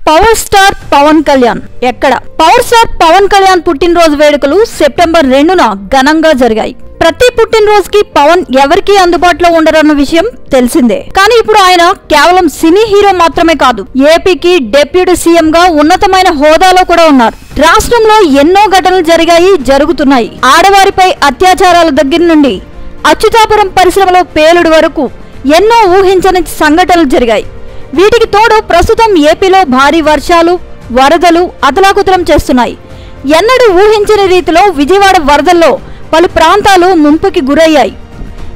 Power star Pawan Kalyan ఎక్కడ? Power star Pawan Kalyan పుట్టినరోజు వేడుకలు సెప్టెంబర్ 2న ఘనంగా జరిగాయి. ప్రతి పుట్టినరోజుకి పవన్ ఎవరికి అందుబాటులో ఉండరన్న విషయం తెలిసిందే. కానీ ఇప్పుడు ఆయన కేవలం సినీ హీరో మాత్రమే కాదు, ఏపీకి డిప్యూటీ సీఎం గా ఉన్నతమైన హోదాలో కూడా ఉన్నారు. రాష్ట్రంలో ఎన్నో ఘటనలు జరుగుతున్నాయి. ఆడవారిపై అత్యాచారాల దగ్గర నుండి అచ్యుతాపురం పరిశ్రమలో పేలుడు వరకు ఎన్నో ఊహించని సంఘటనలు జరిగాయి. వీటికి తోడు ప్రస్తుతం ఏపీలో భారీ వర్షాలు, వరదలు అతలాకుతలం చేస్తున్నాయి. ఎన్నడూ ఊహించని రీతిలో విజయవాడ వరదల్లో పలు ప్రాంతాలు ముంపుకి గురయ్యాయి.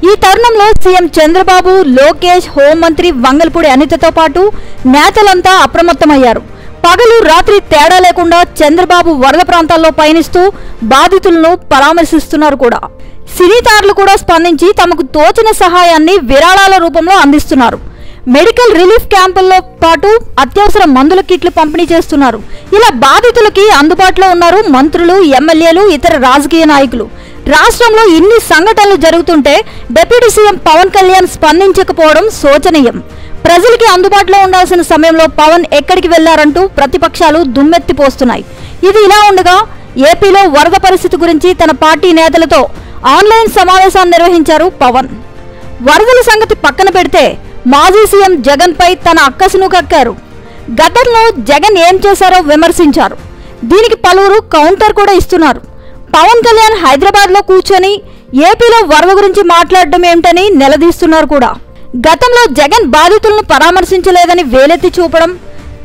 ఈ తరుణంలో సీఎం చంద్రబాబు, లోకేష్, హోంమంత్రి వంగల్పూడి అనితతో పాటు నేతలంతా అప్రమత్తమయ్యారు. పగలు రాత్రి తేడా లేకుండా చంద్రబాబు వరద ప్రాంతాల్లో పయనిస్తూ బాధితులను పరామర్శిస్తున్నారు కూడా. సినీ తారలు కూడా స్పందించి తమకు తోచిన సహాయాన్ని విరాళాల రూపంలో అందిస్తున్నారు. మెడికల్ రిలీఫ్ క్యాంపుల్లో పాటు అత్యవసర మందుల కిట్లు పంపిణీ చేస్తున్నారు. ఇలా బాధితులకి అందుబాటులో ఉన్నారు మంత్రులు, ఎమ్మెల్యేలు, ఇతర రాజకీయ నాయకులు. రాష్ట్రంలో ఇన్ని సంఘటనలు జరుగుతుంటే డిప్యూటీ సీఎం పవన్ కళ్యాణ్ స్పందించకపోవడం శోచనీయం. ప్రజలకి అందుబాటులో ఉండాల్సిన సమయంలో పవన్ ఎక్కడికి వెళ్లారంటూ ప్రతిపక్షాలు దుమ్మెత్తిపోస్తున్నాయి. ఇది ఇలా ఉండగా ఏపీలో వరద పరిస్థితి గురించి తన పార్టీ నేతలతో ఆన్లైన్ సమావేశాన్ని నిర్వహించారు పవన్. వరదల సంగతి పక్కన పెడితే మాజీ సీఎం జగన్ పై తన అక్కసును కక్కారు. గతంలో జగన్ ఏం చేశారో విమర్శించారు. దీనికి పలువురు కౌంటర్ కూడా ఇస్తున్నారు. పవన్ కళ్యాణ్ హైదరాబాద్ లో కూర్చొని ఏపీలో వరద గురించి మాట్లాడడం ఏమిటని నిలదీస్తున్నారు కూడా. గతంలో జగన్ బాధితులను పరామర్శించలేదని వేలెత్తి చూపడం,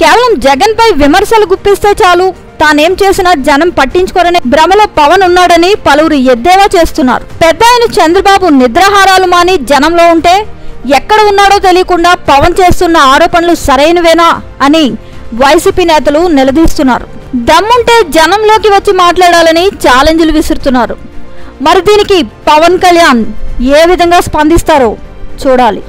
కేవలం జగన్ పై విమర్శలు గుప్పిస్తే చాలు, తానేం చేసినా జనం పట్టించుకోరనే భ్రమలో పవన్ ఉన్నాడని పలువురు ఎద్దేవా చేస్తున్నారు. పెద్దాయన చంద్రబాబు నిద్రాహారాలు మాని జనంలో ఉంటే ఎక్కడ ఉన్నాడో తెలియకుండా పవన్ చేస్తున్న ఆరోపణలు సరైనవేనా అని వైసీపీ నేతలు నిలదీస్తున్నారు. దమ్ముంటే జనంలోకి వచ్చి మాట్లాడాలని ఛాలెంజ్లు విసురుతున్నారు. మరి దీనికి పవన్ కళ్యాణ్ ఏ విధంగా స్పందిస్తారో చూడాలి.